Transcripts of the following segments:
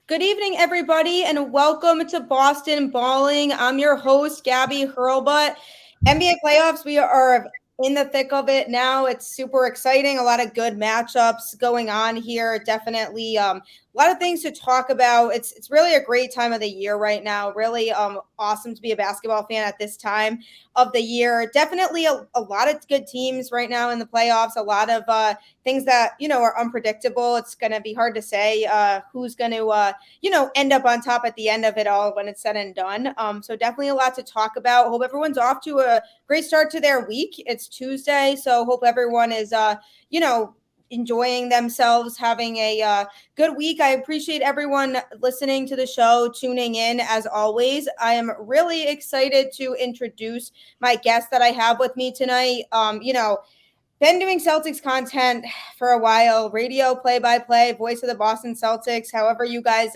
Good evening, everybody, and welcome to Boston Balling. I'm your host, Gabby Hurlbut. NBA playoffs, we are in the thick of it now. It's super exciting. A lot of good matchups going on here. Definitely a lot of things to talk about. It's really a great time of the year right now. Really awesome to be a basketball fan at this time of the year. Definitely a lot of good teams right now in the playoffs. A lot of things that are unpredictable. It's going to be hard to say who's going to end up on top at the end of it all when it's said and done. So definitely a lot to talk about. Hope everyone's off to a great start to their week. It's Tuesday, so hope everyone is, enjoying themselves, having a good week. I appreciate everyone listening to the show, tuning in as always. I am really excited to introduce my guest that I have with me tonight. Been doing Celtics content for a while, radio play-by-play, voice of the Boston Celtics, however you guys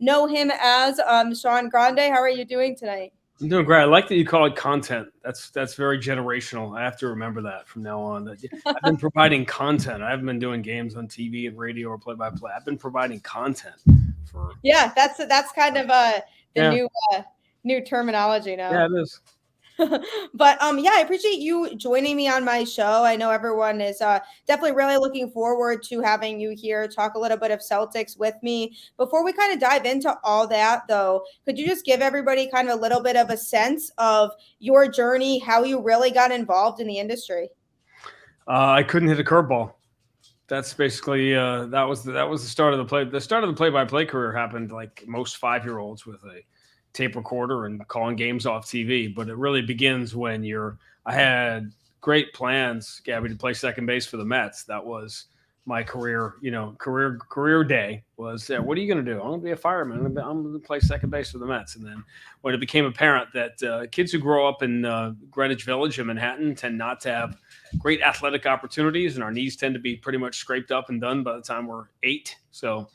know him as. Sean Grande, how are you doing tonight? I'm doing great. I like that you call it content. That's very generational. I have to remember that from now on. I've been providing content. I haven't been doing games on TV and radio or play by play. I've been providing content for Yeah, that's kind of the yeah new terminology yeah now. it is. But yeah, I appreciate you joining me on my show. I know everyone is definitely really looking forward to having you here talk a little bit of Celtics with me. Before we kind of dive into all that though, could you just give everybody kind of a little bit of a sense of your journey, how you really got involved in the industry? I couldn't hit a curveball. That's basically that was the start of the play. The start of the play by play career happened like most 5 year olds with a tape recorder and calling games off TV. But it really begins when you're. I had great plans, Gabby, to play second base for the Mets. That was my career. Career day was. What are you going to do? I'm going to be a fireman. I'm going to play second base for the Mets. And then when it became apparent that kids who grow up in Greenwich Village in Manhattan tend not to have great athletic opportunities, and our knees tend to be pretty much scraped up and done by the time we're 8. So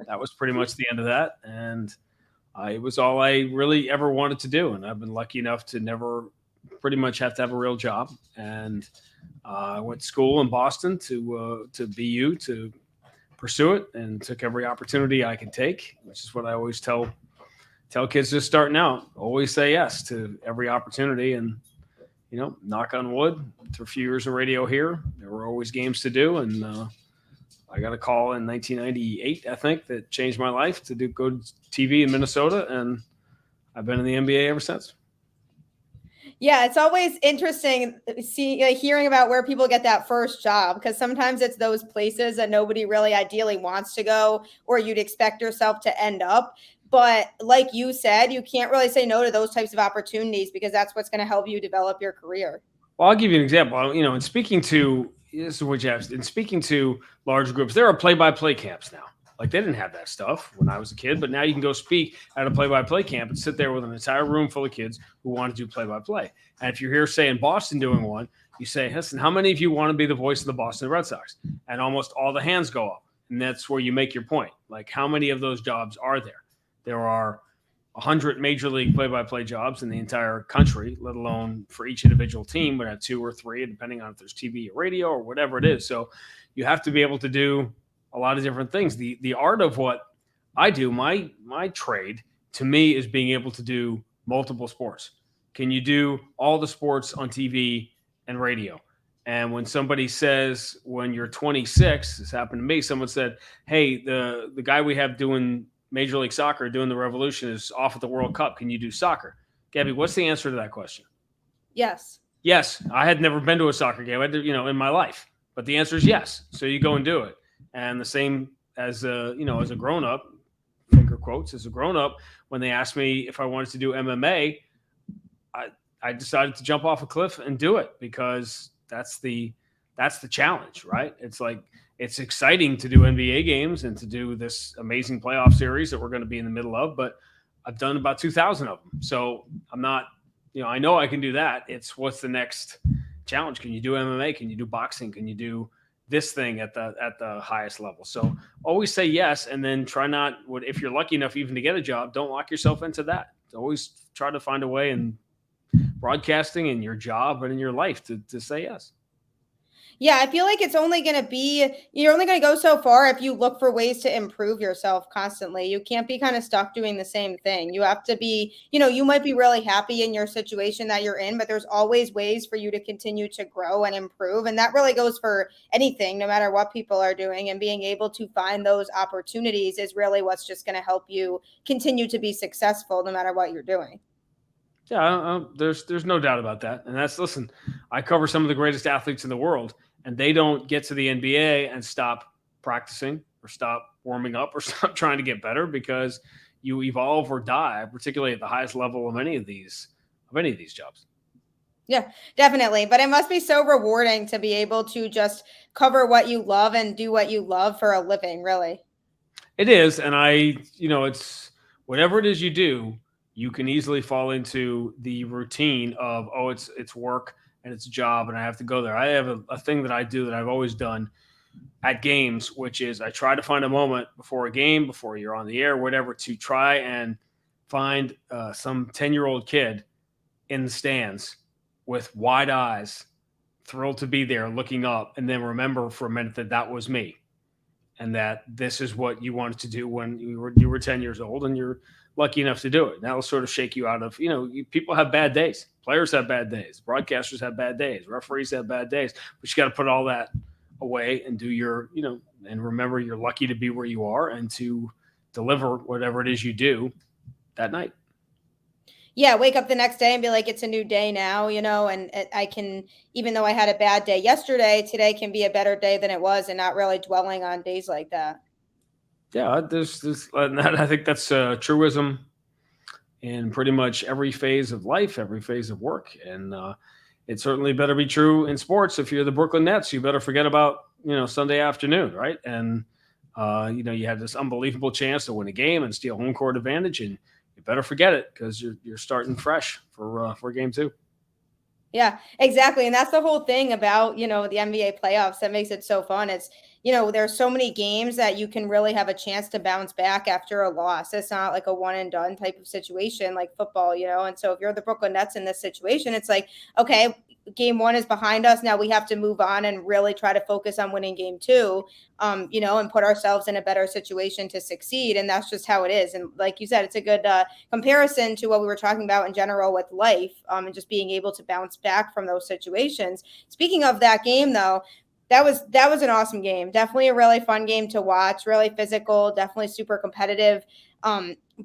that was pretty much the end of that. And it was all I really ever wanted to do. And I've been lucky enough to never pretty much have to have a real job. And I went to school in Boston to BU to pursue it, and took every opportunity I could take, which is what I always tell kids just starting out. Always say yes to every opportunity, and knock on wood. Through a few years of radio here, there were always games to do, and I got a call in 1998, I think, that changed my life to go to TV in Minnesota, and I've been in the NBA ever since. Yeah, it's always interesting hearing about where people get that first job, because sometimes it's those places that nobody really ideally wants to go or you'd expect yourself to end up. But like you said, you can't really say no to those types of opportunities because that's what's going to help you develop your career. Well, I'll give you an example. In speaking to this is what you have. In speaking to large groups, there are play-by-play camps now. Like, they didn't have that stuff when I was a kid, but now you can go speak at a play-by-play camp and sit there with an entire room full of kids who want to do play-by-play. And if you're here, say, in Boston doing one, you say, listen, how many of you want to be the voice of the Boston Red Sox? And almost all the hands go up. And that's where you make your point. Like, how many of those jobs are there? There are 100 major league play-by-play jobs in the entire country, let alone for each individual team, would have 2 or 3, depending on if there's TV or radio or whatever it is. So you have to be able to do a lot of different things. The art of what I do, my trade, to me, is being able to do multiple sports. Can you do all the sports on TV and radio? And when somebody says, when you're 26, this happened to me, someone said, hey, the guy we have doing Major League Soccer, doing the Revolution, is off at the World Cup. Can you do soccer? Gabby, what's the answer to that question? Yes. Yes. I had never been to a soccer game, in my life, but the answer is yes. So you go and do it. And the same as as a grown up, finger quotes, as a grown up, when they asked me if I wanted to do MMA, I decided to jump off a cliff and do it, because that's the challenge, right? It's like, it's exciting to do NBA games and to do this amazing playoff series that we're going to be in the middle of, but I've done about 2,000 of them. So I'm not, I know I can do that. It's what's the next challenge? Can you do MMA? Can you do boxing? Can you do this thing at the highest level? So always say yes, and then try not. If you're lucky enough even to get a job, don't lock yourself into that. Always try to find a way in broadcasting, in your job, and in your life to say yes. Yeah, I feel like you're only going to go so far if you look for ways to improve yourself constantly. You can't be kind of stuck doing the same thing. You have to be, you might be really happy in your situation that you're in, but there's always ways for you to continue to grow and improve. And that really goes for anything, no matter what people are doing. And being able to find those opportunities is really what's just going to help you continue to be successful no matter what you're doing. Yeah, there's no doubt about that. And listen, I cover some of the greatest athletes in the world, and they don't get to the NBA and stop practicing or stop warming up or stop trying to get better because you evolve or die, particularly at the highest level of any of these jobs. Yeah, definitely. But it must be so rewarding to be able to just cover what you love and do what you love for a living, really. It is, and it's whatever it is you do, you can easily fall into the routine of it's work and it's a job and I have to go there. I have a thing that I do that I've always done at games, which is I try to find a moment before a game, before you're on the air, whatever, to try and find some 10-year-old kid in the stands with wide eyes, thrilled to be there, looking up, and then remember for a minute that that was me and that this is what you wanted to do when you were 10 years old and you're lucky enough to do it. And that'll sort of shake you out of, people have bad days. Players have bad days. Broadcasters have bad days. Referees have bad days. But you got to put all that away and do and remember you're lucky to be where you are and to deliver whatever it is you do that night. Yeah, wake up the next day and be like, it's a new day now, and I can, even though I had a bad day yesterday, today can be a better day than it was, and not really dwelling on days like that. Yeah, I think that's a truism in pretty much every phase of life, every phase of work. And it certainly better be true in sports. If you're the Brooklyn Nets, you better forget about, Sunday afternoon, right? And, you had this unbelievable chance to win a game and steal home court advantage, and you better forget it because you're starting fresh for game two. Yeah, exactly. And that's the whole thing about, the NBA playoffs that makes it so fun. It's, there's so many games that you can really have a chance to bounce back after a loss. It's not like a one and done type of situation like football, And so if you're the Brooklyn Nets in this situation, it's like, okay, game one is behind us. Now we have to move on and really try to focus on winning game two, and put ourselves in a better situation to succeed. And that's just how it is. And like you said, it's a good comparison to what we were talking about in general with life, and just being able to bounce back from those situations. Speaking of that game, though, that was an awesome game. Definitely a really fun game to watch. Really physical. Definitely super competitive.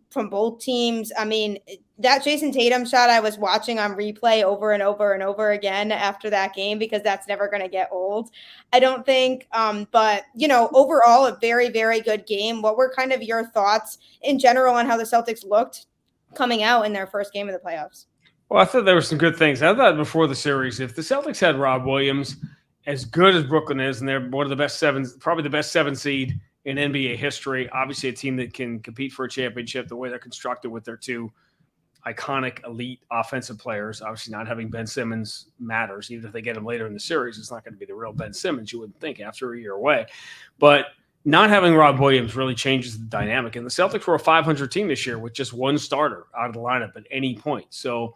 From both teams. I mean, that Jason Tatum shot I was watching on replay over and over and over again after that game because that's never going to get old, I don't think. But, overall, a very, very good game. What were kind of your thoughts in general on how the Celtics looked coming out in their first game of the playoffs? Well, I thought there were some good things. I thought before the series, if the Celtics had Rob Williams, as good as Brooklyn is, and they're one of the best probably the best 7 seed in NBA history, obviously a team that can compete for a championship the way they're constructed with their two iconic elite offensive players. Obviously not having Ben Simmons matters. Even if they get him later in the series, it's not going to be the real Ben Simmons, you wouldn't think, after a year away. But not having Rob Williams really changes the dynamic. And the Celtics were a 500 team this year with just one starter out of the lineup at any point. So,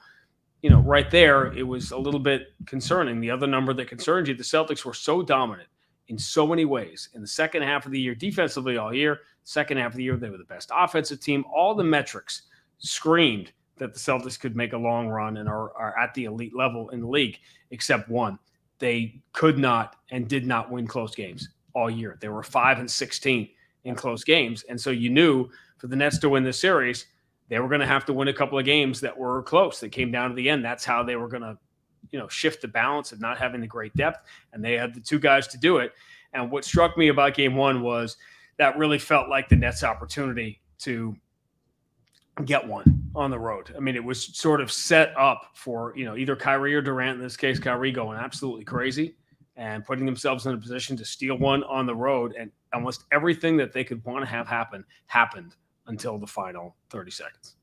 right there, it was a little bit concerning. The other number that concerned you, the Celtics were so dominant in so many ways in the second half of the year, defensively all year. Second half of the year, they were the best offensive team. All the metrics screamed that the Celtics could make a long run and are at the elite level in the league, except one. They could not and did not win close games all year. They were 5-16 in close games. And so you knew for the Nets to win this series, they were going to have to win a couple of games that were close, that came down to the end. That's how they were going to, shift the balance of not having the great depth. And they had the two guys to do it. And what struck me about game one was that really felt like the Nets' opportunity to get one on the road. I mean, it was sort of set up for, either Kyrie or Durant, in this case, Kyrie going absolutely crazy and putting themselves in a position to steal one on the road. And almost everything that they could want to have happen happened until the final 30 seconds.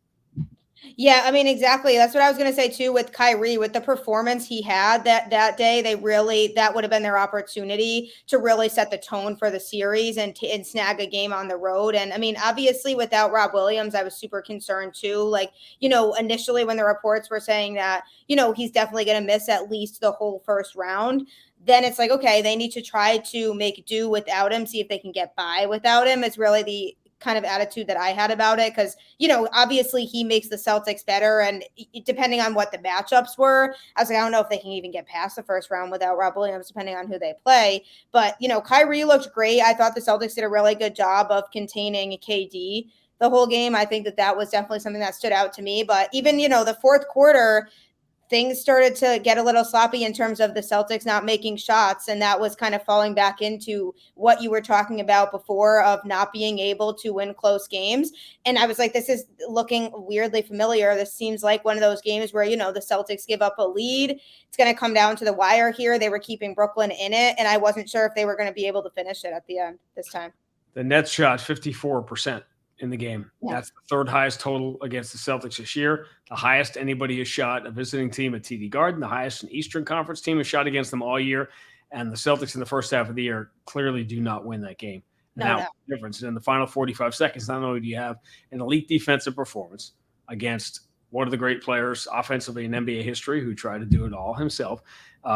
Yeah, I mean, exactly. That's what I was going to say too with Kyrie, with the performance he had that day. They really, that would have been their opportunity to really set the tone for the series and snag a game on the road. And I mean, obviously, without Rob Williams, I was super concerned too. Like, initially when the reports were saying that, he's definitely going to miss at least the whole first round. Then it's like, okay, they need to try to make do without him, see if they can get by without him. It's really the kind of attitude that I had about it, because obviously he makes the Celtics better. And depending on what the matchups were, I was like, I don't know if they can even get past the first round without Rob Williams, depending on who they play. But, Kyrie looked great. I thought the Celtics did a really good job of containing KD the whole game. I think that was definitely something that stood out to me. But even, the fourth quarter, things started to get a little sloppy in terms of the Celtics not making shots. And that was kind of falling back into what you were talking about before of not being able to win close games. And I was like, this is looking weirdly familiar. This seems like one of those games where, the Celtics give up a lead. It's going to come down to the wire here. They were keeping Brooklyn in it. And I wasn't sure if they were going to be able to finish it at the end this time. The Nets shot 54% in the game. Yeah. That's the third highest total against the Celtics this year. The highest anybody has shot a visiting team at TD Garden. The highest an Eastern Conference team has shot against them all year. And the Celtics in the first half of the year clearly do not win that game. And that was the difference. And in the final 45 seconds, not only do you have an elite defensive performance against one of the great players offensively in NBA history who tried to do it all himself,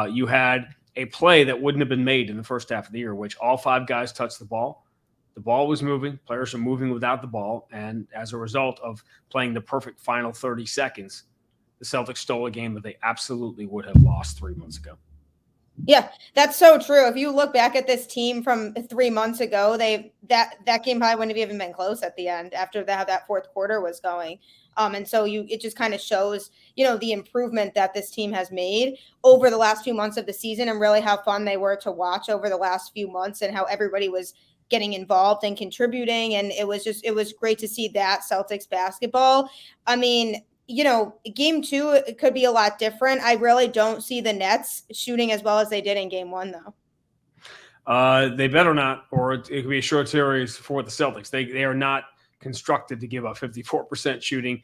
you had a play that wouldn't have been made in the first half of the year, which all five guys touched the ball. The ball was moving. Players are moving without the ball. And as a result of playing the perfect final 30 seconds, the Celtics stole a game that they absolutely would have lost 3 months ago. Yeah, that's so true. If you look back at this team from 3 months ago, that game probably wouldn't have even been close at the end after that fourth quarter was going. And so it just kind of shows, the improvement that this team has made over the last few months of the season, and really how fun they were to watch over the last few months, and how everybody was getting involved and contributing. And it was great to see that Celtics basketball. I mean, game 2, it could be a lot different. I really don't see the Nets shooting as well as they did in game 1, though. They better not, or it could be a short series for the Celtics. They are not constructed to give up 54% shooting.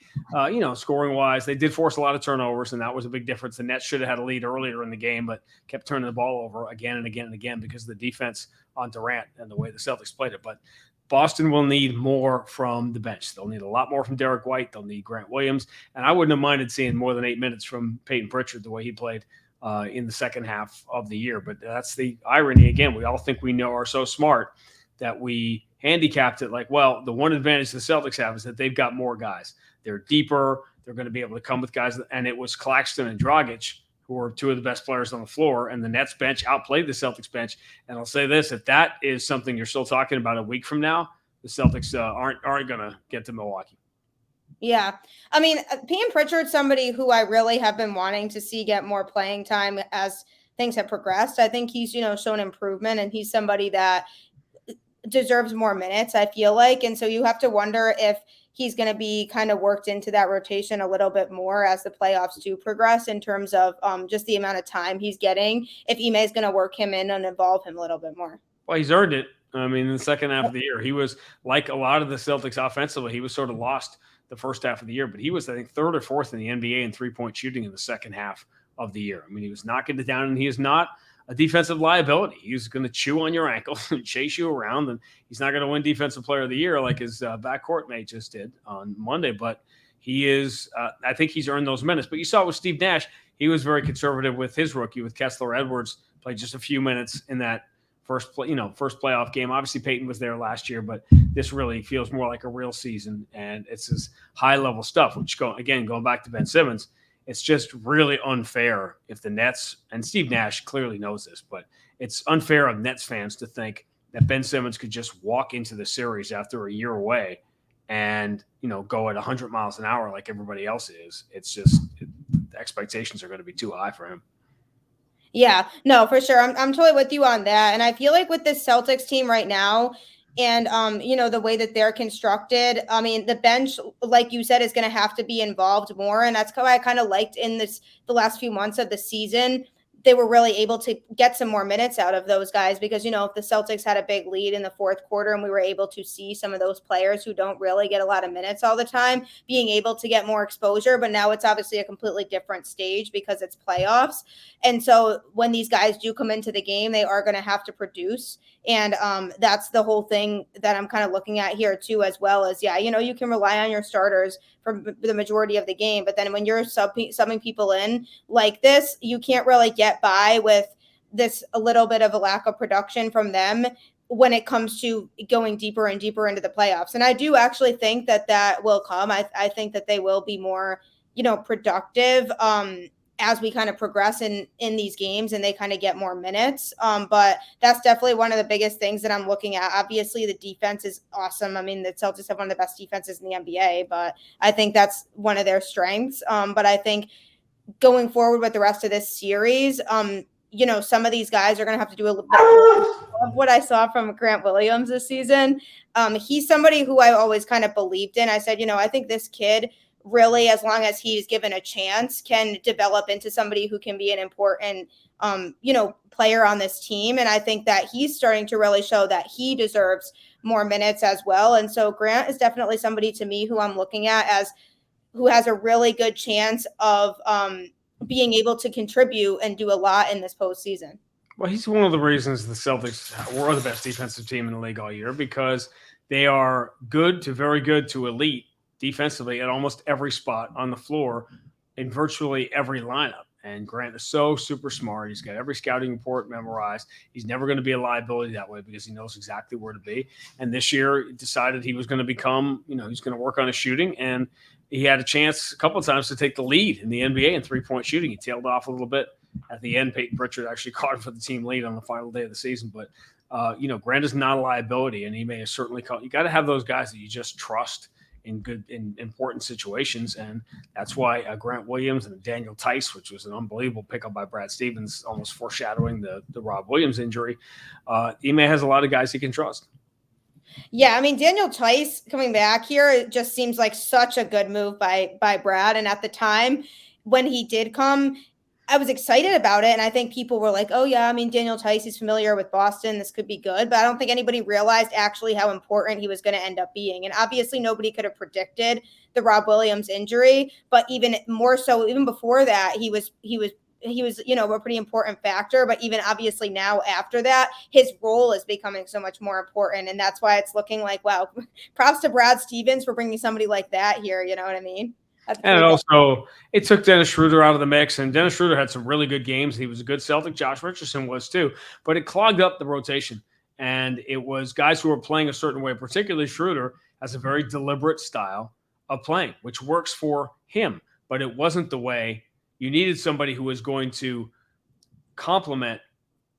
Scoring wise, they did force a lot of turnovers, and that was a big difference. The Nets should have had a lead earlier in the game, but kept turning the ball over again and again and again because of the defense on Durant and the way the Celtics played it. But Boston will need more from the bench. They'll need a lot more from Derek White. They'll need Grant Williams. And I wouldn't have minded seeing more than 8 minutes from Peyton Pritchard, the way he played in the second half of the year. But that's the irony. Again, we all think we are so smart that we handicapped it like, well, the one advantage the Celtics have is that they've got more guys. They're deeper. They're going to be able to come with guys. And it was Claxton and Dragic who were two of the best players on the floor, and the Nets bench outplayed the Celtics bench. And I'll say this, if that is something you're still talking about a week from now, the Celtics aren't going to get to Milwaukee. Yeah. I mean, Peyton Pritchard's somebody who I really have been wanting to see get more playing time as things have progressed. I think he's, shown improvement, and he's somebody that deserves more minutes, I feel like. And so you have to wonder if he's going to be kind of worked into that rotation a little bit more as the playoffs do progress, in terms of just the amount of time he's getting, if Ime is going to work him in and involve him a little bit more. Well, he's earned it. I mean, in the second half of the year, he was like a lot of the Celtics offensively. He was sort of lost the first half of the year, but he was, I think, third or fourth in the NBA in three-point shooting in the second half of the year. I mean, he was knocking it down, and he is not a defensive liability. He's going to chew on your ankle and chase you around, and he's not going to win Defensive Player of the Year like his backcourt mate just did on Monday. But he is, I think he's earned those minutes. But you saw with Steve Nash, he was very conservative with his rookie, with Kessler Edwards, played just a few minutes in that first playoff game. Obviously, Peyton was there last year, but this really feels more like a real season, and it's this high-level stuff, which, going back to Ben Simmons, it's just really unfair if the Nets, and Steve Nash clearly knows this, but it's unfair of Nets fans to think that Ben Simmons could just walk into the series after a year away and, go at 100 miles an hour like everybody else is. It's just the expectations are going to be too high for him. Yeah, no, for sure. I'm totally with you on that. And I feel like with this Celtics team right now, and the way that they're constructed, I mean, the bench, like you said, is going to have to be involved more. And that's how I kind of liked in the last few months of the season, they were really able to get some more minutes out of those guys because, if the Celtics had a big lead in the fourth quarter and we were able to see some of those players who don't really get a lot of minutes all the time being able to get more exposure. But now it's obviously a completely different stage because it's playoffs. And so when these guys do come into the game, they are going to have to produce. And that's the whole thing that I'm kind of looking at here too, as well as, you can rely on your starters for the majority of the game. But then when you're subbing people in like this, you can't really get by with this a little bit of a lack of production from them when it comes to going deeper and deeper into the playoffs. And I do actually think that will come. I think that they will be more, productive as we kind of progress in these games and they kind of get more minutes. But that's definitely one of the biggest things that I'm looking at. Obviously, the defense is awesome. I mean, the Celtics have one of the best defenses in the NBA, but I think that's one of their strengths. But I think going forward with the rest of this series, some of these guys are going to have to do a little bit of what I saw from Grant Williams this season. He's somebody who I always kind of believed in. I said, I think this kid really, as long as he's given a chance, can develop into somebody who can be an important, player on this team. And I think that he's starting to really show that he deserves more minutes as well. And so Grant is definitely somebody to me who I'm looking at as who has a really good chance of being able to contribute and do a lot in this postseason. Well, he's one of the reasons the Celtics were the best defensive team in the league all year because they are good to very good to elite defensively at almost every spot on the floor in virtually every lineup. And Grant is so super smart. He's got every scouting report memorized. He's never going to be a liability that way because he knows exactly where to be. And this year he decided he was going to become, he's going to work on his shooting. And he had a chance a couple of times to take the lead in the NBA in three-point shooting. He tailed off a little bit at the end. Peyton Pritchard actually caught him for the team lead on the final day of the season. But, Grant is not a liability, and he may have certainly caught. You got to have those guys that you just trust in important situations, and that's why Grant Williams and Daniel Tice, which was an unbelievable pickup by Brad Stevens, almost foreshadowing the Rob Williams injury. Ime has a lot of guys he can trust. Yeah, I mean, Daniel Tice coming back here, it just seems like such a good move by Brad. And at the time when he did come, I was excited about it. And I think people were like, oh, yeah, I mean, Daniel Tice is familiar with Boston. This could be good. But I don't think anybody realized actually how important he was going to end up being. And obviously, nobody could have predicted the Rob Williams injury. But even more so, even before that, he was, a pretty important factor. But even obviously now after that, his role is becoming so much more important. And that's why it's looking like, wow, props to Brad Stevens for bringing somebody like that here. You know what I mean? And also, it took Dennis Schroeder out of the mix, and Dennis Schroeder had some really good games. He was a good Celtic. Josh Richardson was too, but it clogged up the rotation, and it was guys who were playing a certain way. Particularly Schroeder has a very deliberate style of playing, which works for him, but it wasn't the way you needed. Somebody who was going to complement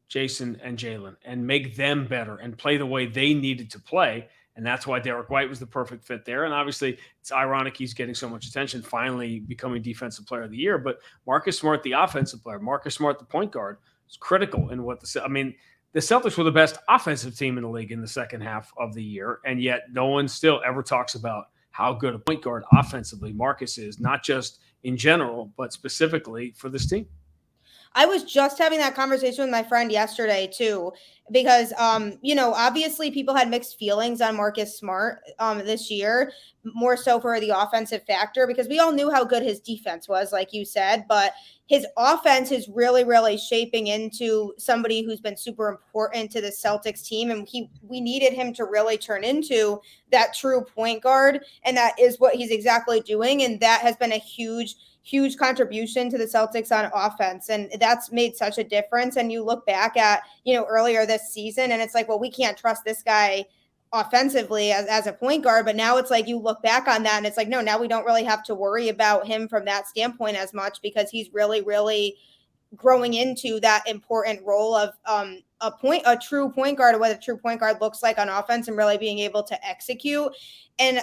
Jason and Jalen and make them better and play the way they needed to play. And that's why Derek White was the perfect fit there. And obviously, it's ironic he's getting so much attention, finally becoming Defensive Player of the Year. But Marcus Smart, the offensive player, Marcus Smart, the point guard, is critical in what the Celtics were the best offensive team in the league in the second half of the year. And yet no one still ever talks about how good a point guard offensively Marcus is, not just in general, but specifically for this team. I was just having that conversation with my friend yesterday too, because obviously people had mixed feelings on Marcus Smart this year, more so for the offensive factor, because we all knew how good his defense was, like you said, but his offense is really, really shaping into somebody who's been super important to the Celtics team. And we needed him to really turn into that true point guard. And that is what he's exactly doing. And that has been a huge contribution to the Celtics on offense. And that's made such a difference. And you look back at, earlier this season and it's like, well, we can't trust this guy offensively as a point guard. But now it's like, you look back on that and it's like, no, now we don't really have to worry about him from that standpoint as much because he's really, really growing into that important role of a true point guard, or what a true point guard looks like on offense and really being able to execute. And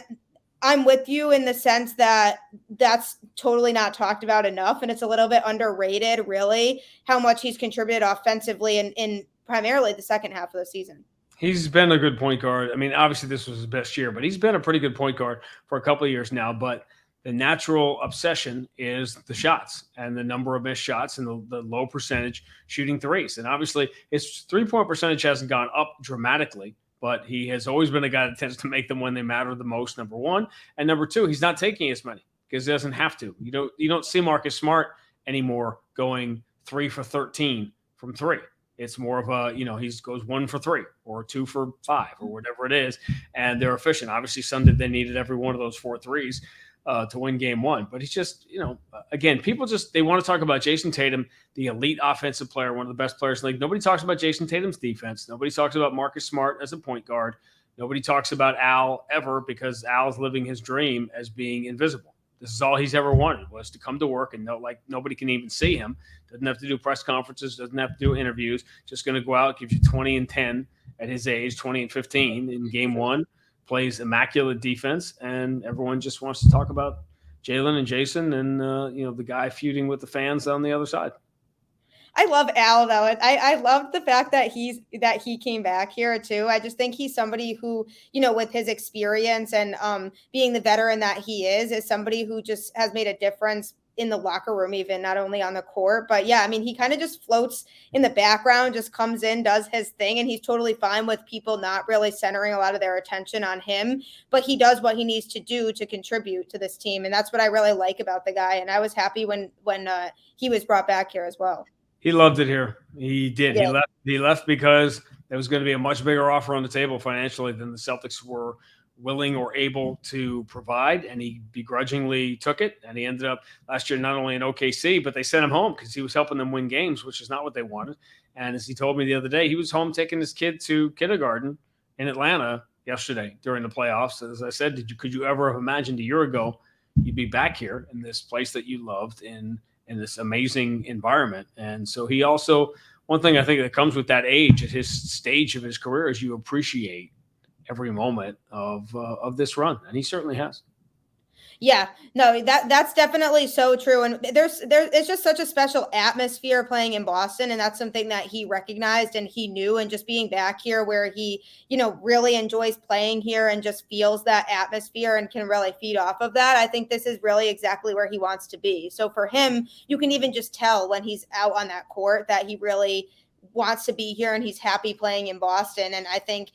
I'm with you in the sense that that's totally not talked about enough. And it's a little bit underrated, really, how much he's contributed offensively in primarily the second half of the season. He's been a good point guard. I mean, obviously this was his best year, but he's been a pretty good point guard for a couple of years now. But the natural obsession is the shots and the number of missed shots and the low percentage shooting threes. And obviously, his 3-point percentage hasn't gone up dramatically, but he has always been a guy that tends to make them when they matter the most, number one. And number two, he's not taking as many because he doesn't have to. You don't see Marcus Smart anymore going 3 for 13 from three. It's more of a, he goes 1 for 3 or 2 for 5 or whatever it is, and they're efficient. Obviously, Sunday they needed every one of those 4 threes to win game one. But he's just, again, people they want to talk about Jason Tatum, the elite offensive player, one of the best players in the league. Nobody talks about Jason Tatum's defense. Nobody talks about Marcus Smart as a point guard. Nobody talks about Al ever because Al's living his dream as being invisible. This is all he's ever wanted, was to come to work and nobody can even see him. Doesn't have to do press conferences, doesn't have to do interviews. Just going to go out, gives you 20 and 10 at his age, 20 and 15 in game one, plays immaculate defense, and everyone just wants to talk about Jalen and Jason and the guy feuding with the fans on the other side. I love Al though. I love the fact that he came back here too. I just think he's somebody who, with his experience and being the veteran that he is somebody who just has made a difference in the locker room, even not only on the court. But yeah, I mean, he kind of just floats in the background, just comes in, does his thing, and he's totally fine with people not really centering a lot of their attention on him. But he does what he needs to do to contribute to this team, and that's what I really like about the guy. And I was happy when he was brought back here as well. He loved it here. He did. Yeah. He left because there was going to be a much bigger offer on the table financially than the Celtics were willing or able to provide, and he begrudgingly took it. And he ended up last year not only in OKC, but they sent him home because he was helping them win games, which is not what they wanted. And as he told me the other day, he was home taking his kid to kindergarten in Atlanta yesterday during the playoffs. As I said, could you ever have imagined a year ago you'd be back here in this place that you loved in this amazing environment? And so he also, one thing I think that comes with that age at his stage of his career is you appreciate every moment of this run. And he certainly has. Yeah, no, that's definitely so true. And there's it's just such a special atmosphere playing in Boston. And that's something that he recognized and he knew. And just being back here where he, really enjoys playing here and just feels that atmosphere and can really feed off of that. I think this is really exactly where he wants to be. So for him, you can even just tell when he's out on that court that he really wants to be here and he's happy playing in Boston. And I think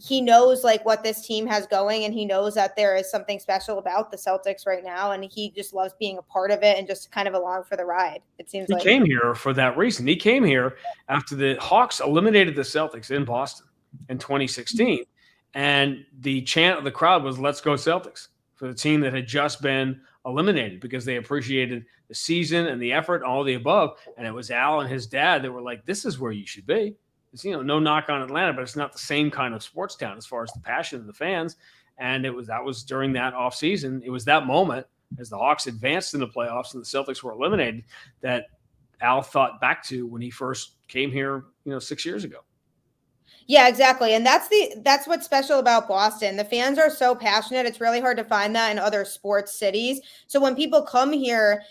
he knows what this team has going, and he knows that there is something special about the Celtics right now, and he just loves being a part of it and just kind of along for the ride. It seems he came here for that reason. He came here after the Hawks eliminated the Celtics in Boston in 2016, and the chant of the crowd was "Let's go Celtics" for the team that had just been eliminated because they appreciated the season and the effort, all the above. And it was Al and his dad that were like, "This is where you should be." It's, no knock on Atlanta, but it's not the same kind of sports town as far as the passion of the fans. And that was during that offseason. It was that moment as the Hawks advanced in the playoffs and the Celtics were eliminated that Al thought back to when he first came here, 6 years ago. Yeah, exactly. And that's what's special about Boston. The fans are so passionate. It's really hard to find that in other sports cities. So when people come here,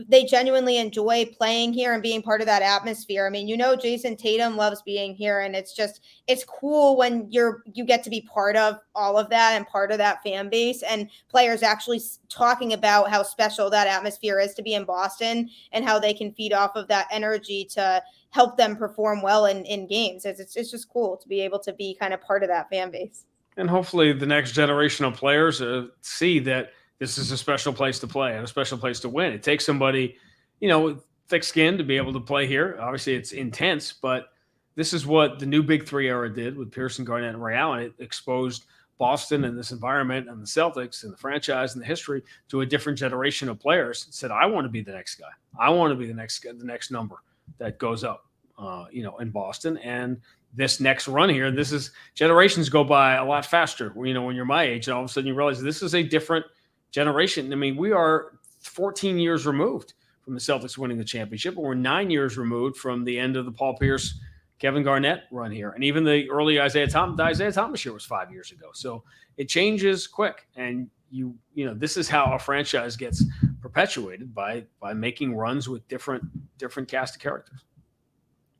they genuinely enjoy playing here and being part of that atmosphere. I mean, Jason Tatum loves being here, and it's cool when you get to be part of all of that and part of that fan base, and players actually talking about how special that atmosphere is to be in Boston and how they can feed off of that energy to help them perform well in games. It's just cool to be able to be kind of part of that fan base. And hopefully the next generation of players see that this is a special place to play and a special place to win. It takes somebody, with thick skin to be able to play here. Obviously, it's intense, but this is what the new Big Three era did with Pearson, Garnett, and Ray Allen. It exposed Boston and this environment and the Celtics and the franchise and the history to a different generation of players. It said, I want to be the next guy. I want to be the next number that goes up, in Boston. And this next run here, this is generations go by a lot faster. When you're my age, and all of a sudden you realize this is a different generation. I mean, we are 14 years removed from the Celtics winning the championship, and we're 9 years removed from the end of the Paul Pierce, Kevin Garnett run here. And even the early Isaiah Thomas year was 5 years ago. So it changes quick. And this is how a franchise gets perpetuated by making runs with different cast of characters.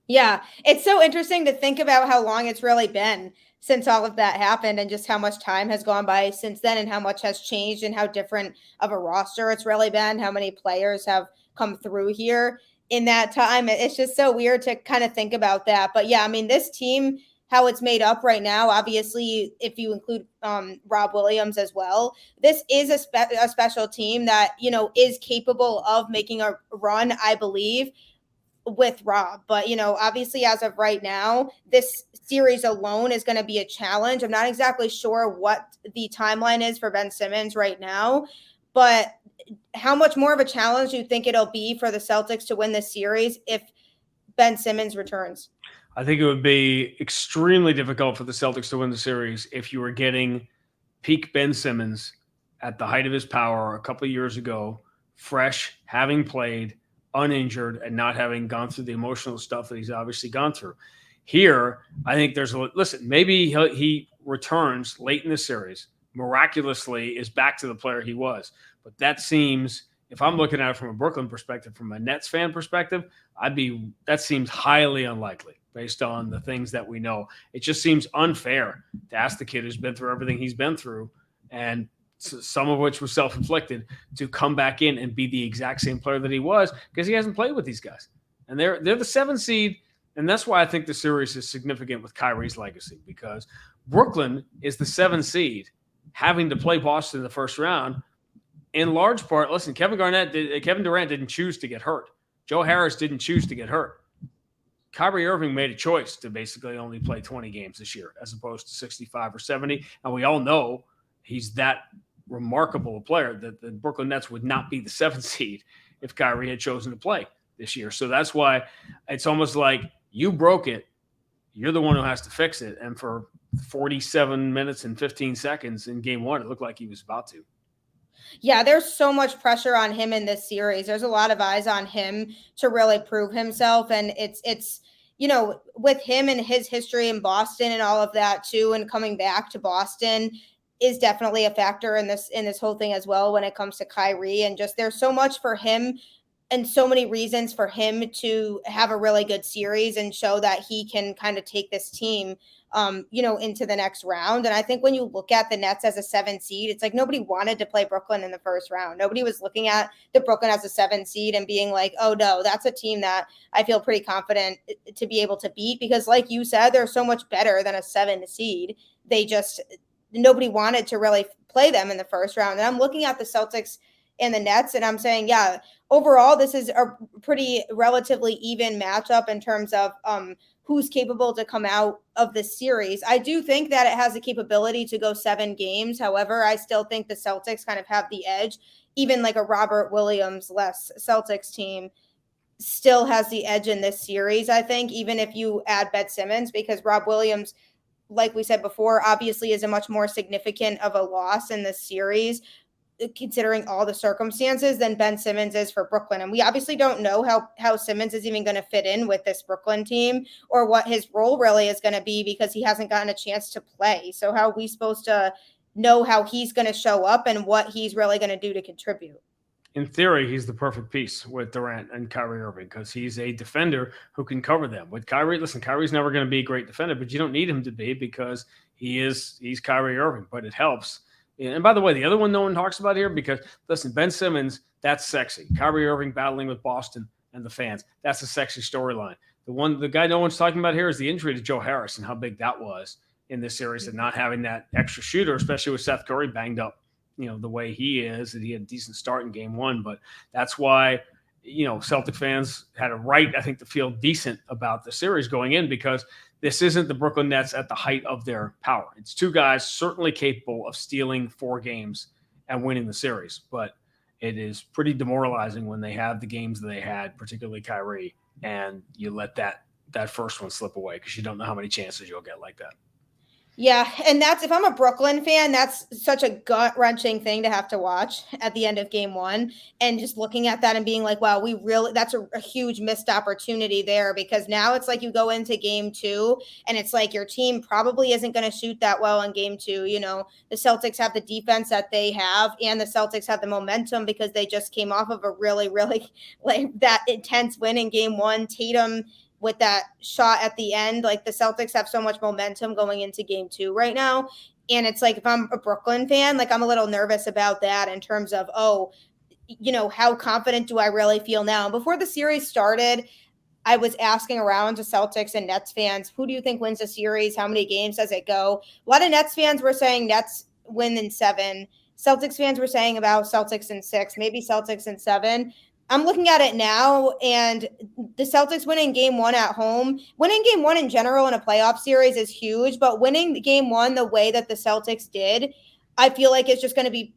Yeah, it's so interesting to think about how long it's really been since all of that happened and just how much time has gone by since then and how much has changed and how different of a roster it's really been, how many players have come through here in that time. It's just so weird to kind of think about that. But yeah, I mean, this team, how it's made up right now, obviously, if you include Rob Williams as well, this is a special team that, is capable of making a run, I believe with Rob. But, obviously, as of right now, this series alone is going to be a challenge. I'm not exactly sure what the timeline is for Ben Simmons right now, but how much more of a challenge do you think it'll be for the Celtics to win this series if Ben Simmons returns? I think it would be extremely difficult for the Celtics to win the series if you were getting peak Ben Simmons at the height of his power a couple of years ago, fresh, having played, uninjured, and not having gone through the emotional stuff that he's obviously gone through. Here, I think maybe he returns late in the series, miraculously is back to the player he was. But that seems, if I'm looking at it from a Brooklyn perspective, from a Nets fan perspective, that seems highly unlikely based on the things that we know. It just seems unfair to ask the kid who's been through everything he's been through, and some of which was self-inflicted, to come back in and be the exact same player that he was, because he hasn't played with these guys. And they're the 7 seed, and that's why I think the series is significant with Kyrie's legacy, because Brooklyn is the 7 seed having to play Boston in the first round. In large part, listen, Kevin Durant didn't choose to get hurt. Joe Harris didn't choose to get hurt. Kyrie Irving made a choice to basically only play 20 games this year as opposed to 65 or 70. And we all know he's that remarkable a player that the Brooklyn Nets would not be the 7th seed if Kyrie had chosen to play this year. So that's why it's almost like you broke it. You're the one who has to fix it. And for 47 minutes and 15 seconds in game 1, it looked like he was about to. Yeah, there's so much pressure on him in this series. There's a lot of eyes on him to really prove himself. And it's with him and his history in Boston and all of that too, and coming back to Boston is definitely a factor in this whole thing as well when it comes to Kyrie. And just there's so much for him and so many reasons for him to have a really good series and show that he can kind of take this team into the next round. And I think when you look at the Nets as a 7 seed, it's like nobody wanted to play Brooklyn in the first round. Nobody was looking at the Brooklyn as a 7 seed and being like, oh no, that's a team that I feel pretty confident to be able to beat, because like you said, they're so much better than a 7 seed. Nobody wanted to really play them in the first round. And I'm looking at the Celtics and the Nets, and I'm saying, yeah, overall, this is a pretty relatively even matchup in terms of who's capable to come out of this series. I do think that it has the capability to go 7 games. However, I still think the Celtics kind of have the edge. Even like a Robert Williams-less Celtics team still has the edge in this series, I think, even if you add Ben Simmons, because Rob Williams, like we said before, obviously is a much more significant of a loss in this series, considering all the circumstances, than Ben Simmons is for Brooklyn. And we obviously don't know how Simmons is even going to fit in with this Brooklyn team or what his role really is going to be, because he hasn't gotten a chance to play. So how are we supposed to know how he's going to show up and what he's really going to do to contribute? In theory, he's the perfect piece with Durant and Kyrie Irving, because he's a defender who can cover them. With Kyrie, listen, Kyrie's never going to be a great defender, but you don't need him to be, because he's Kyrie Irving, but it helps. And by the way, the other one no one talks about here, because listen, Ben Simmons, that's sexy. Kyrie Irving battling with Boston and the fans, that's a sexy storyline. The guy no one's talking about here is the injury to Joe Harris and how big that was in this series, and not having that extra shooter, especially with Seth Curry banged up, the way he is, and he had a decent start in game 1. But that's why, Celtic fans had a right, I think, to feel decent about the series going in, because this isn't the Brooklyn Nets at the height of their power. It's 2 guys certainly capable of stealing 4 games and winning the series, but it is pretty demoralizing when they have the games that they had, particularly Kyrie, and you let that first one slip away because you don't know how many chances you'll get like that. Yeah, and that's, if I'm a Brooklyn fan, that's such a gut-wrenching thing to have to watch at the end of game 1, and just looking at that and being like, wow, that's a huge missed opportunity there, because now it's like you go into game 2 and it's like your team probably isn't going to shoot that well in game 2. The Celtics have the defense that they have, and the Celtics have the momentum because they just came off of a really, really like that intense win in game 1. Tatum with that shot at the end. Like the Celtics have so much momentum going into game 2 right now. And it's like, if I'm a Brooklyn fan, like I'm a little nervous about that in terms of, how confident do I really feel now? Before the series started, I was asking around to Celtics and Nets fans, who do you think wins the series? How many games does it go? A lot of Nets fans were saying Nets win in 7. Celtics fans were saying about Celtics in 6, maybe Celtics in 7. I'm looking at it now, and the Celtics winning game 1 at home, winning game 1 in general in a playoff series is huge, but winning game 1 the way that the Celtics did, I feel like it's just going to be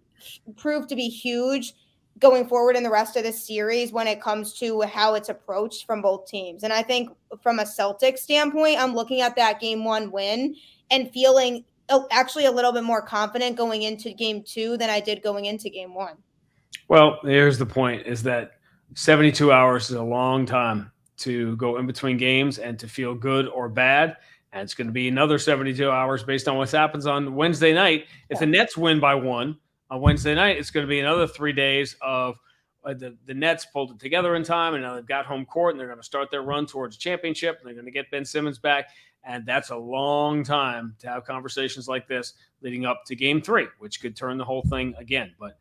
proved to be huge going forward in the rest of the series when it comes to how it's approached from both teams. And I think from a Celtics standpoint, I'm looking at that game 1 win and feeling actually a little bit more confident going into game 2 than I did going into game 1. Well, here's the point: is that 72 hours is a long time to go in between games and to feel good or bad. And it's going to be another 72 hours based on what happens on Wednesday night. If the Nets win by 1 on Wednesday night, it's going to be another 3 days of the Nets pulled it together in time, and now they've got home court, and they're going to start their run towards a championship. And they're going to get Ben Simmons back, and that's a long time to have conversations like this leading up to game 3, which could turn the whole thing again. But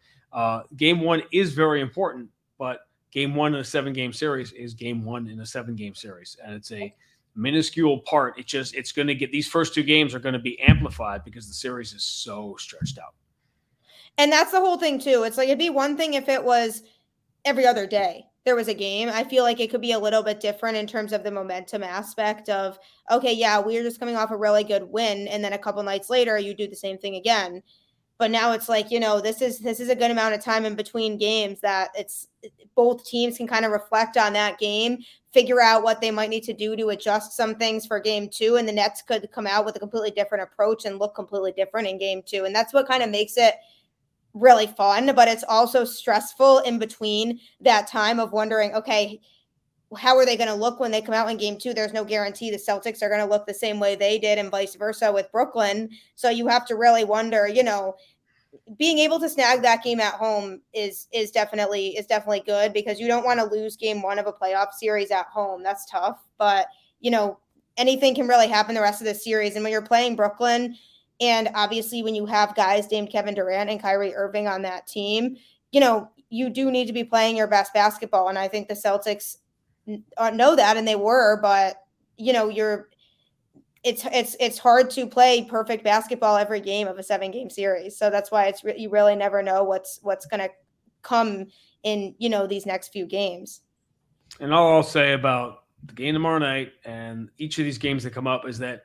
game 1 is very important, but game 1 in a 7-game series is game 1 in a 7-game series, and it's a minuscule part. It's going to get, these first 2 games are going to be amplified because the series is so stretched out. And that's the whole thing too. It's like, it'd be one thing if it was every other day there was a game. I feel like it could be a little bit different in terms of the momentum aspect of, okay, yeah, we're just coming off a really good win, and then a couple nights later you do the same thing again. But now it's like, this is a good amount of time in between games that it's both teams can kind of reflect on that game, figure out what they might need to do to adjust some things for game 2, and the Nets could come out with a completely different approach and look completely different in game 2. And that's what kind of makes it really fun, but it's also stressful in between that time of wondering, okay, how are they going to look when they come out in game 2? There's no guarantee the Celtics are going to look the same way they did, and vice versa with Brooklyn. So you have to really wonder, being able to snag that game at home is definitely good, because you don't want to lose game 1 of a playoff series at home. That's tough, but anything can really happen the rest of the series. And when you're playing Brooklyn, and obviously when you have guys named Kevin Durant and Kyrie Irving on that team, you do need to be playing your best basketball. And I think the Celtics know that, and they were, but it's hard to play perfect basketball every game of a 7-game series. So that's why you really never know what's going to come in, these next few games. And all I'll say about the game tomorrow night and each of these games that come up is that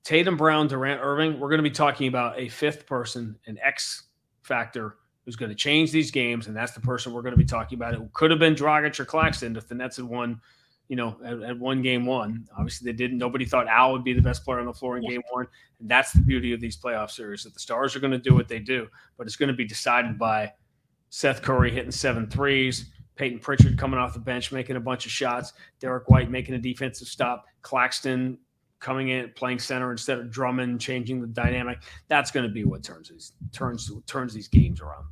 Tatum, Brown, Durant, Irving, we're going to be talking about a 5th person, an X factor, who's going to change these games, and that's the person we're going to be talking about. It could have been Dragic or Claxton if the Nets had won, at one game 1. Obviously, they didn't. Nobody thought Al would be the best player on the floor in game 1, and that's the beauty of these playoff series, that the stars are going to do what they do, but it's going to be decided by Seth Curry hitting 7 threes, Peyton Pritchard coming off the bench making a bunch of shots, Derek White making a defensive stop, Claxton coming in, playing center instead of Drummond, changing the dynamic. That's going to be what turns these games around.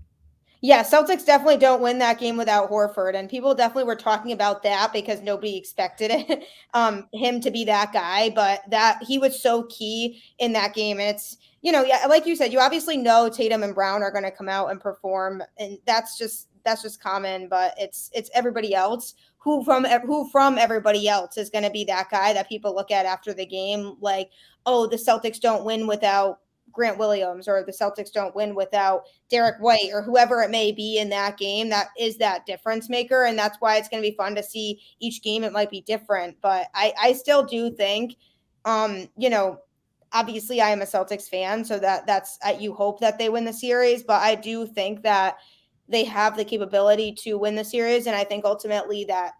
Yeah, Celtics definitely don't win that game without Horford, and people definitely were talking about that because nobody expected it, him to be that guy, but that he was so key in that game. And it's, like you said, you obviously know Tatum and Brown are going to come out and perform, and that's just common, but it's everybody else who from everybody else is going to be that guy that people look at after the game, like, oh, the Celtics don't win without Grant Williams, or the Celtics don't win without Derek White, or whoever it may be in that game. That is that difference maker. And that's why it's going to be fun to see each game. It might be different, but I still do think, obviously I am a Celtics fan, so that's you hope that they win the series, but I do think that they have the capability to win the series. And I think ultimately that,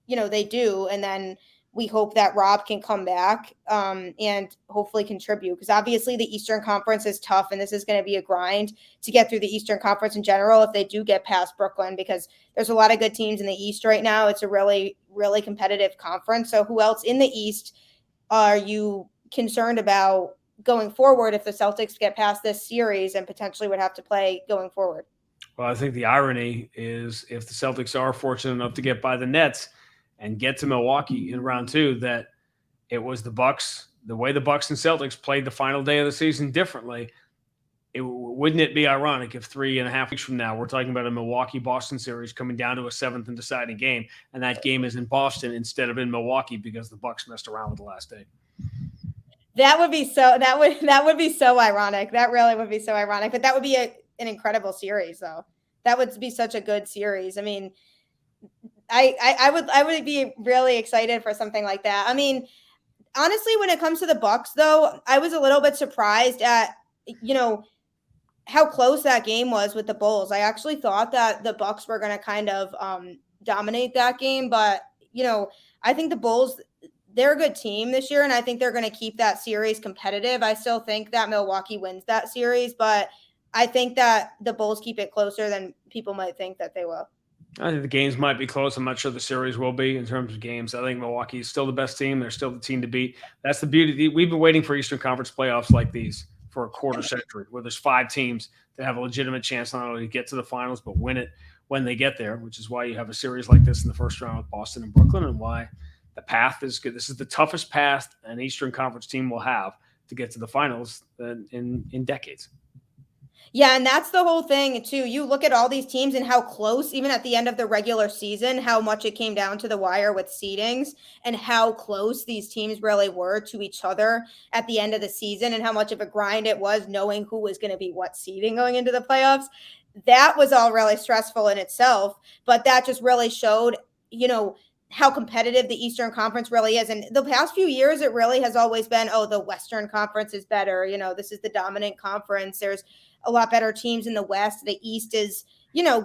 they do. And then we hope that Rob can come back and hopefully contribute, because obviously the Eastern Conference is tough, and this is going to be a grind to get through the Eastern Conference in general if they do get past Brooklyn, because there's a lot of good teams in the East right now. It's a really, really competitive conference. So who else in the East are you concerned about going forward if the Celtics get past this series and potentially would have to play going forward? Well, I think the irony is, if the Celtics are fortunate enough to get by the Nets, and get to Milwaukee in round two, that it was the Bucks, the way the Bucks and Celtics played the final day of the season differently. Wouldn't it be ironic if 3.5 weeks from now we're talking about a Milwaukee-Boston series coming down to a seventh and deciding game, and that game is in Boston instead of in Milwaukee because the Bucks messed around with the last day? That would be so ironic. That really would be so ironic. But that would be an incredible series, though. That would be such a good series. I mean, I would be really excited for something like that. I mean, honestly, when it comes to the Bucks, though, I was a little bit surprised at how close that game was with the Bulls. I actually thought that the Bucks were going to kind of dominate that game, but I think the Bulls, they're a good team this year, and I think they're going to keep that series competitive. I still think that Milwaukee wins that series, but I think that the Bulls keep it closer than people might think that they will. I think the games might be close. I'm not sure the series will be in terms of games. I think Milwaukee is still the best team. They're still the team to beat. That's the beauty. We've been waiting for Eastern Conference playoffs like these for a quarter century, where there's 5 teams that have a legitimate chance not only to get to the finals, but win it when they get there, which is why you have a series like this in the first round with Boston and Brooklyn, and why the path is good. This is the toughest path an Eastern Conference team will have to get to the finals in decades. Yeah, and that's the whole thing, too. You look at all these teams and how close, even at the end of the regular season, how much it came down to the wire with seedings and how close these teams really were to each other at the end of the season and how much of a grind it was knowing who was going to be what seeding going into the playoffs. That was all really stressful in itself, but that just really showed, how competitive the Eastern Conference really is. And the past few years, it really has always been, the Western Conference is better. This is the dominant conference. There's a lot better teams in the West. The East is,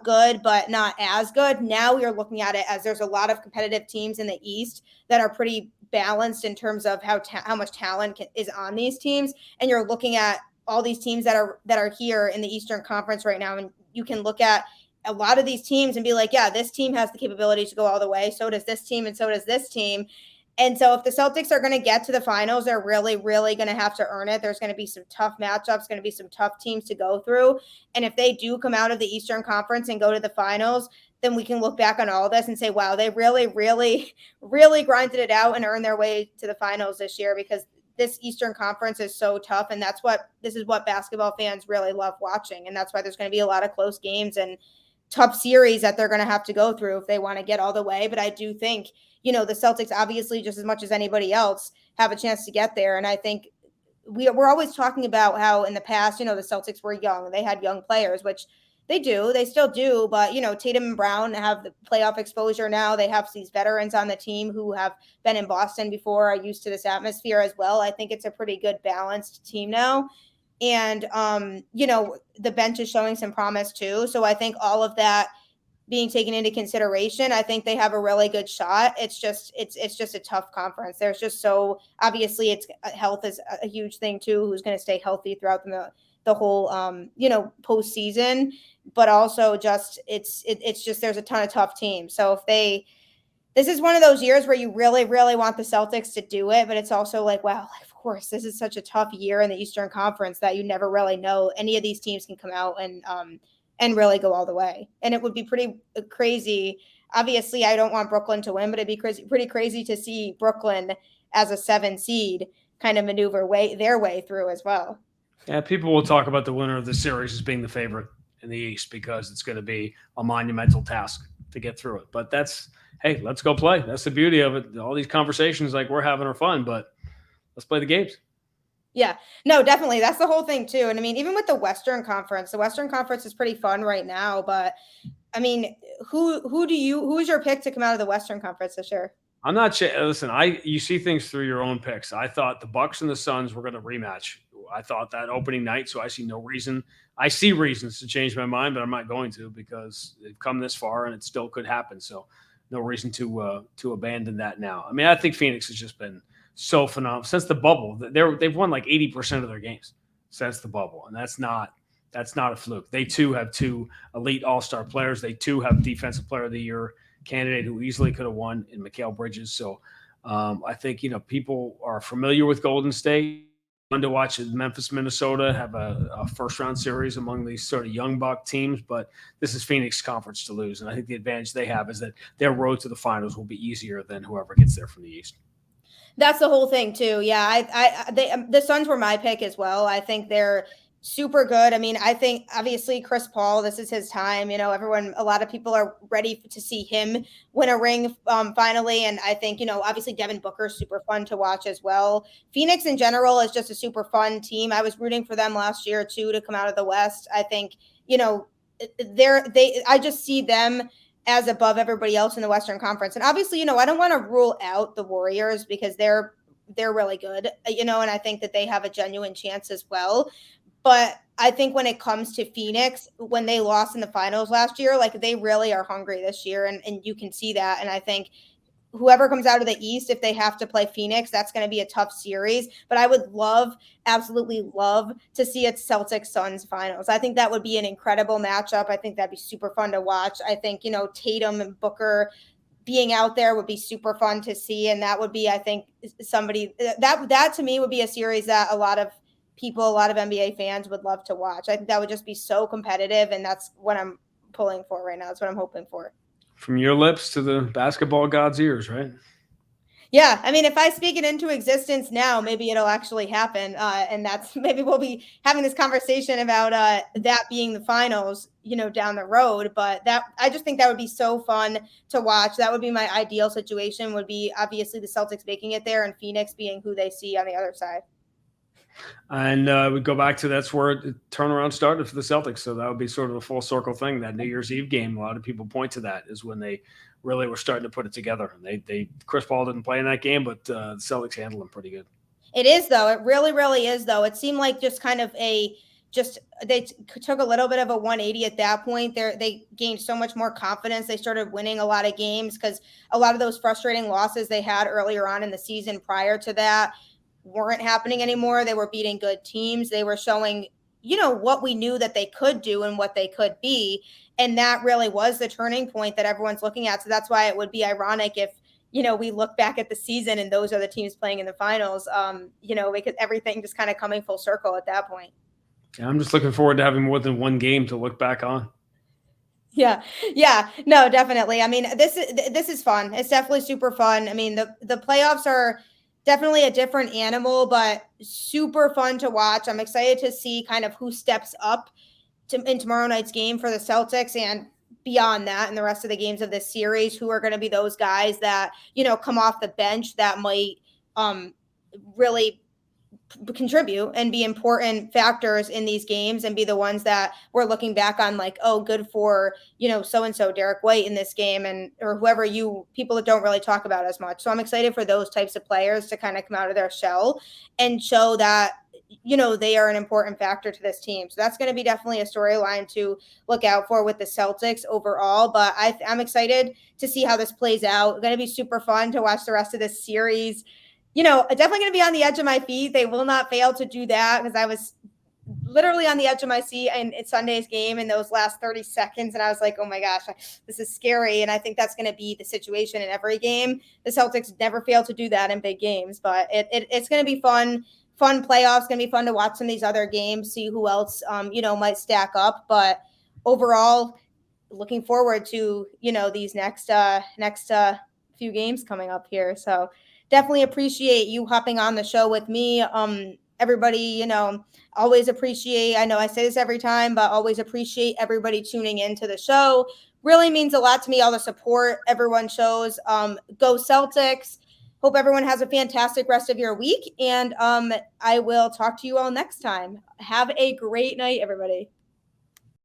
good, but not as good. Now we are looking at it as there's a lot of competitive teams in the East that are pretty balanced in terms of how much talent is on these teams. And you're looking at all these teams that are here in the Eastern Conference right now. And you can look at a lot of these teams and be like, yeah, this team has the capability to go all the way. So does this team, and so does this team. And so if the Celtics are going to get to the finals, they're really, really going to have to earn it. There's going to be some tough matchups, going to be some tough teams to go through. And if they do come out of the Eastern Conference and go to the finals, then we can look back on all this and say, wow, they really, really, really grinded it out and earned their way to the finals this year, because this Eastern Conference is so tough. And this is what basketball fans really love watching. And that's why there's going to be a lot of close games and tough series that they're going to have to go through if they want to get all the way. But I do think, the Celtics, obviously, just as much as anybody else, have a chance to get there. And I think we're always talking about how in the past, the Celtics were young. They had young players, which they do. They still do. But, Tatum and Brown have the playoff exposure now. They have these veterans on the team who have been in Boston before, are used to this atmosphere as well. I think it's a pretty good balanced team now. And, the bench is showing some promise too. So I think all of that being taken into consideration, I think they have a really good shot. It's just a tough conference. There's just so obviously health is a huge thing too. Who's going to stay healthy throughout the whole, postseason, but also just, it's just, there's a ton of tough teams. So this is one of those years where you really, really want the Celtics to do it, but it's also like, wow, of course, this is such a tough year in the Eastern Conference that you never really know. Any of these teams can come out and really go all the way. And it would be pretty crazy. Obviously, I don't want Brooklyn to win, but it'd be pretty crazy to see Brooklyn as a 7 seed kind of maneuver their way through as well. Yeah, people will talk about the winner of the series as being the favorite in the East because it's going to be a monumental task to get through it. But hey, let's go play. That's the beauty of it. All these conversations like we're having are fun, but let's play the games. Yeah, no, definitely. That's the whole thing too. And I mean, even with the Western Conference is pretty fun right now, but I mean, who's your pick to come out of the Western Conference this year? I'm not listen, you see things through your own picks. I thought the Bucks and the Suns were going to rematch. I thought that opening night, so I see no reason. I see reasons to change my mind, but I'm not going to because they've come this far and it still could happen. So no reason to abandon that now. I mean, I think Phoenix has just been so phenomenal since the bubble. They've won like 80% of their games since the bubble, and that's not a fluke. They too have 2 elite all-star players. They too have Defensive Player of the Year candidate who easily could have won in Mikal Bridges. So I think people are familiar with Golden State. to watch Memphis, Minnesota have a first round series among these sort of young buck teams, but this is Phoenix conference to lose. And I think the advantage they have is that their road to the finals will be easier than whoever gets there from the East. That's the whole thing too. Yeah, the Suns were my pick as well. I think they're super good. I mean, I think obviously Chris Paul, this is his time. A lot of people are ready to see him win a ring finally. And I think, obviously Devin Booker's super fun to watch as well. Phoenix in general is just a super fun team. I was rooting for them last year too to come out of the West. I think, I just see them as above everybody else in the Western Conference. And obviously, I don't want to rule out the Warriors because they're really good, and I think that they have a genuine chance as well. But I think when it comes to Phoenix, when they lost in the finals last year, like they really are hungry this year, and you can see that. And I think whoever comes out of the East, if they have to play Phoenix, that's going to be a tough series. But I would absolutely love to see a Celtics Suns finals. I think that would be an incredible matchup. I think that'd be super fun to watch. I think, Tatum and Booker being out there would be super fun to see. And that would be, I think, somebody that to me would be a series that a lot of NBA fans would love to watch. I think that would just be so competitive. And that's what I'm pulling for right now. That's what I'm hoping for. From your lips to the basketball god's ears, right? Yeah, I mean, if I speak it into existence now, maybe it'll actually happen, and that's maybe we'll be having this conversation about that being the finals, down the road. But I just think that would be so fun to watch. That would be my ideal situation. Would be obviously the Celtics making it there, and Phoenix being who they see on the other side. And we go back to that's where the turnaround started for the Celtics. So that would be sort of a full circle thing. That New Year's Eve game, a lot of people point to that is when they really were starting to put it together. And Chris Paul didn't play in that game, but the Celtics handled him pretty good. It is, though. It really, really is, though. It seemed like just kind of they took a little bit of a 180 at that point. They gained so much more confidence. They started winning a lot of games because a lot of those frustrating losses they had earlier on in the season prior to that weren't happening anymore. They were beating good teams. They were showing, what we knew that they could do and what they could be. And that really was the turning point that everyone's looking at. So that's why it would be ironic if, we look back at the season and those are the teams playing in the finals, because everything just kind of coming full circle at that point. Yeah, I'm just looking forward to having more than one game to look back on. Yeah. No, definitely. I mean, this is fun. It's definitely super fun. I mean, the playoffs are definitely a different animal, but super fun to watch. I'm excited to see kind of who steps up in tomorrow night's game for the Celtics and beyond that and the rest of the games of this series, who are going to be those guys that, come off the bench that might really contribute and be important factors in these games and be the ones that we're looking back on like, oh, good for, so-and-so Derek White in this game or whoever people that don't really talk about as much. So I'm excited for those types of players to kind of come out of their shell and show that, they are an important factor to this team. So that's going to be definitely a storyline to look out for with the Celtics overall. But I'm excited to see how this plays out. It's going to be super fun to watch the rest of this series. Definitely going to be on the edge of my feet. They will not fail to do that because I was literally on the edge of my seat in Sunday's game in those last 30 seconds. And I was like, oh my gosh, this is scary. And I think that's going to be the situation in every game. The Celtics never fail to do that in big games, but it's going to be fun playoffs. Going to be fun to watch some of these other games, see who else, might stack up. But overall, looking forward to, these next few games coming up here. So definitely appreciate you hopping on the show with me. Everybody, always appreciate, I know I say this every time, but always appreciate everybody tuning into the show. Really means a lot to me, all the support everyone shows. Go Celtics. Hope everyone has a fantastic rest of your week. And I will talk to you all next time. Have a great night, everybody.